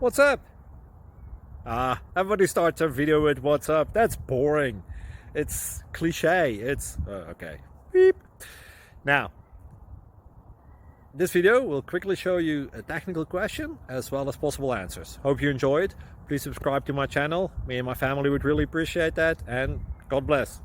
What's up? Everybody starts their video with what's up. That's boring. It's cliche. It's okay. Beep. Now, this video will quickly show you a technical question as well as possible answers. Hope you enjoy it. Please subscribe to my channel. Me and my family would really appreciate that, and God bless.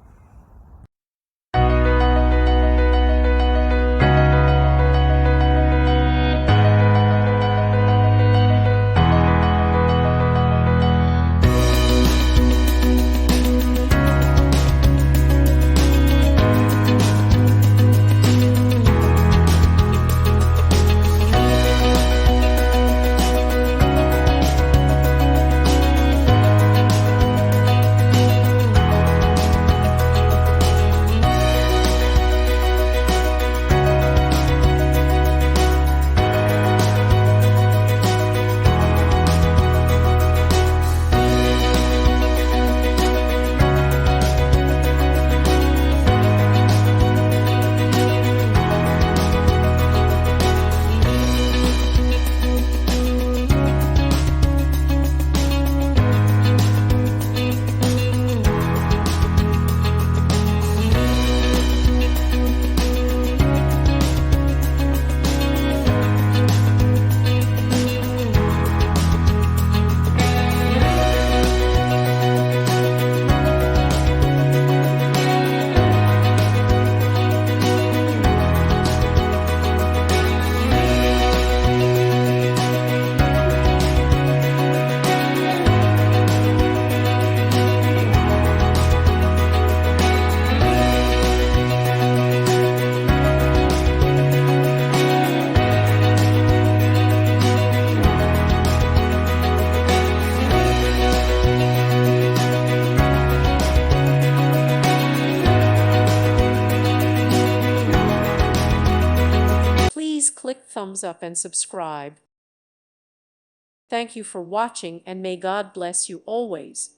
Please click thumbs up and subscribe. Thank you for watching, and may God bless you always.